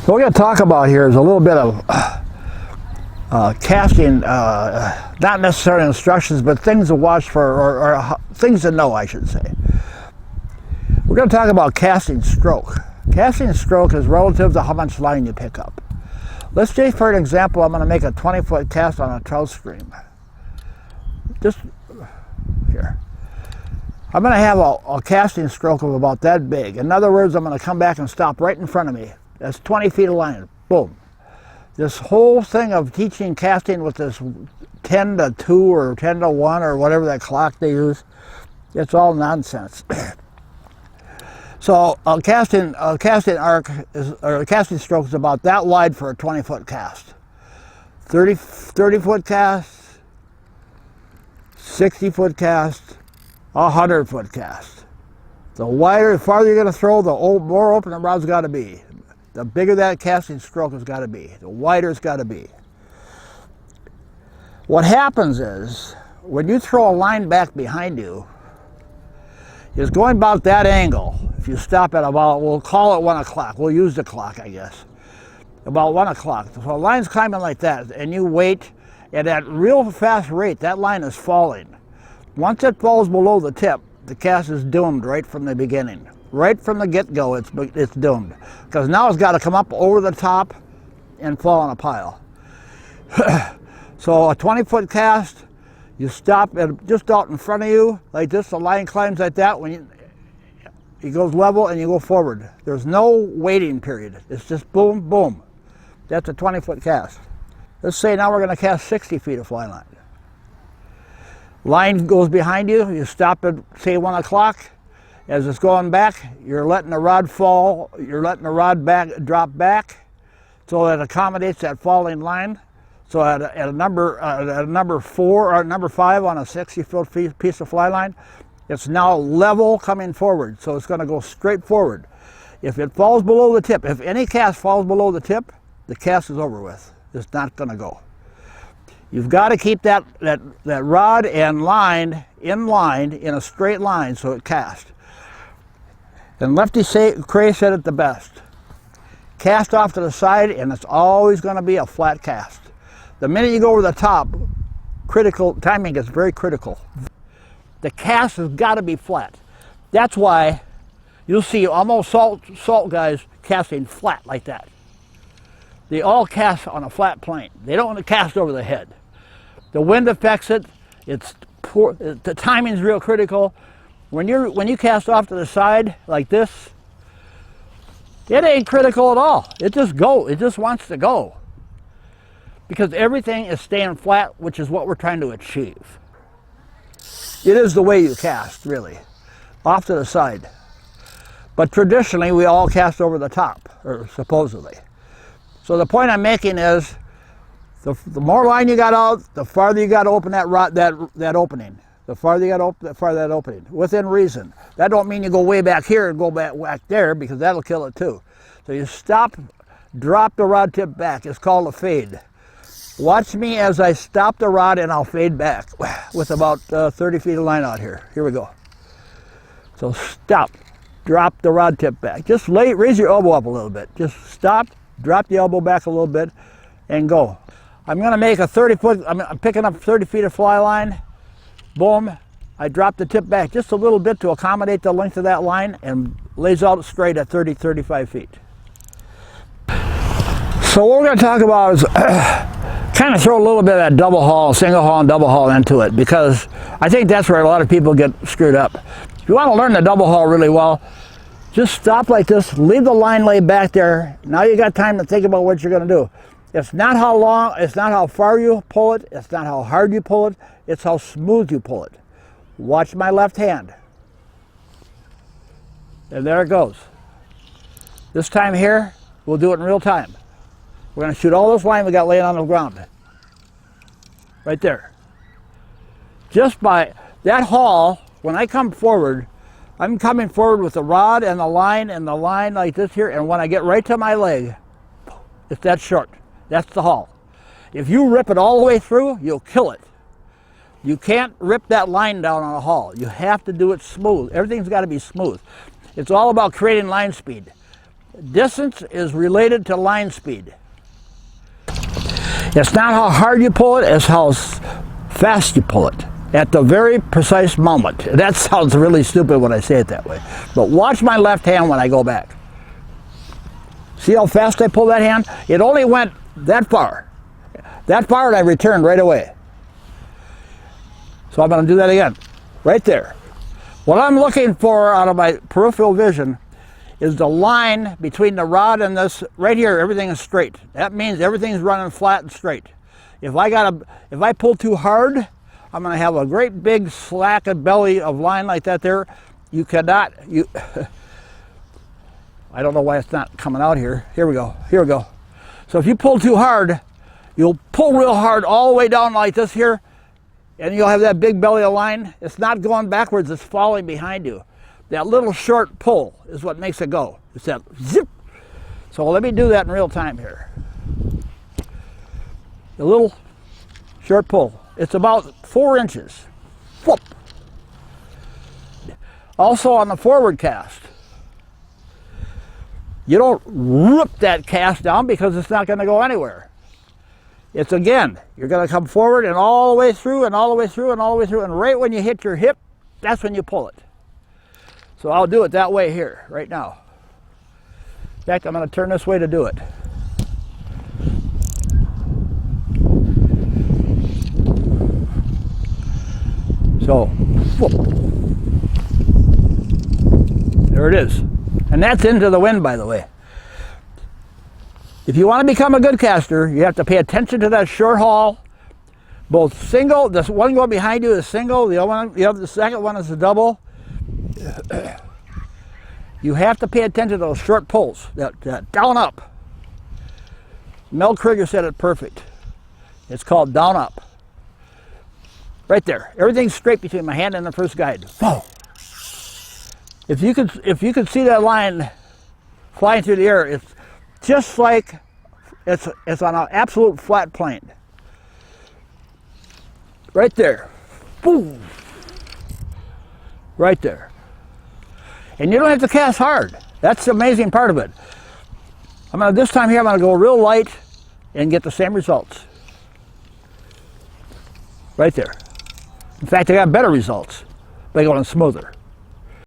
What we're going to talk about here is a little bit of casting, not necessarily instructions, but things to watch for, or things to know, I should say. We're going to talk about casting stroke. Casting stroke is relative to how much line you pick up. Let's say, for an example, I'm going to make a 20-foot cast on a trout stream. Just here. I'm going to have a casting stroke of about that big. In other words, I'm going to come back and stop right in front of me. That's 20 feet of line. Boom. This whole thing of teaching casting with this 10 to 2 or 10 to 1 or whatever that clock they use, it's all nonsense. So a casting arc is, or a casting stroke is about that wide for a 20-foot cast. 30-foot cast, 60-foot cast, 100-foot cast. The wider, the farther you're going to throw, the more open the rod's got to be. The bigger that casting stroke has got to be. The wider it's got to be. What happens is, when you throw a line back behind you, it's going about that angle. If you stop at about, we'll call it 1 o'clock. We'll use the clock, I guess. About 1 o'clock. So the line's climbing like that, and you wait, and at real fast rate, that line is falling. Once it falls below the tip, the cast is doomed right from the beginning. Right from the get-go, it's doomed. Because now it's got to come up over the top and fall in a pile. So a 20-foot cast, you stop at just out in front of you, like this, the line climbs like that, when it goes level and you go forward. There's no waiting period. It's just boom, boom. That's a 20-foot cast. Let's say now we're going to cast 60 feet of fly line. Line goes behind you, you stop at, say, 1 o'clock. As it's going back, you're letting the rod fall, you're letting the rod drop back so that it accommodates that falling line. So at a number 4 or number 5 on a 60-foot piece of fly line, it's now level coming forward, so it's going to go straight forward. If it falls below the tip, if any cast falls below the tip, the cast is over with. It's not going to go. You've got to keep that rod and line in a straight line so it casts. And Lefty Cray said it the best. Cast off to the side, and it's always going to be a flat cast. The minute you go over the top, timing is very critical. The cast has got to be flat. That's why you'll see almost salt guys casting flat like that. They all cast on a flat plane. They don't cast over the head. The wind affects it. It's poor. The timing is real critical. When you cast off to the side like this, it ain't critical at all. It just goes. It just wants to go. Because everything is staying flat, which is what we're trying to achieve. It is the way you cast, really. Off to the side. But traditionally, we all cast over the top, or supposedly. So the point I'm making is, the more line you got out, the farther you got to open that opening. The farther you got to open, the farther that opening, within reason. That don't mean you go way back here and go back there, because that'll kill it too. So you stop, drop the rod tip back. It's called a fade. Watch me as I stop the rod and I'll fade back with about 30 feet of line out here. Here we go. So stop, drop the rod tip back. Just raise your elbow up a little bit. Just stop, drop the elbow back a little bit, and go. I'm going to make a 30-foot. I'm picking up 30 feet of fly line. Boom, I drop the tip back just a little bit to accommodate the length of that line and lays out straight at 30, 35 feet. So what we're going to talk about is kind of throw a little bit of that double haul, single haul and double haul into it, because I think that's where a lot of people get screwed up. If you want to learn the double haul really well, just stop like this, leave the line laid back there. Now you got time to think about what you're going to do. It's not how long, it's not how far you pull it, it's not how hard you pull it, it's how smooth you pull it. Watch my left hand. And there it goes. This time here, we'll do it in real time. We're going to shoot all this line we got laying on the ground. Right there. Just by that haul, when I come forward, I'm coming forward with the rod and the line like this here, and when I get right to my leg, it's that short. That's the haul. If you rip it all the way through, you'll kill it. You can't rip that line down on a haul. You have to do it smooth. Everything's got to be smooth. It's all about creating line speed. Distance is related to line speed. It's not how hard you pull it, it's how fast you pull it at the very precise moment. That sounds really stupid when I say it that way. But watch my left hand when I go back. See how fast I pull that hand? It only went that far. That far and I returned right away. So I'm going to do that again. Right there. What I'm looking for out of my peripheral vision is the line between the rod and this. Right here, everything is straight. That means everything's running flat and straight. If I pull too hard, I'm going to have a great big slack and belly of line like that there. You cannot, I don't know why it's not coming out here. Here we go, here we go. So if you pull too hard, you'll pull real hard all the way down like this here, and you'll have that big belly of line. It's not going backwards, it's falling behind you. That little short pull is what makes it go. It's that zip. So let me do that in real time here. The little short pull. It's about 4 inches. Whoop. Also on the forward cast, you don't rip that cast down because it's not going to go anywhere. It's again, you're going to come forward and all the way through and all the way through and all the way through, and right when you hit your hip, that's when you pull it. So I'll do it that way here, right now. In fact, I'm going to turn this way to do it. So, whoop. There it is. And that's into the wind, by the way. If you want to become a good caster, you have to pay attention to that short haul. Both single, this one going behind you is single, the second one is a double. You have to pay attention to those short pulls, that down up. Mel Krieger said it perfect. It's called down up. Right there. Everything's straight between my hand and the first guide. Whoa. If you could see that line flying through the air, it's just like it's on an absolute flat plane. Right there. Boom. Right there. And you don't have to cast hard. That's the amazing part of it. This time here, I'm going to go real light and get the same results. Right there. In fact, I got better results by going smoother.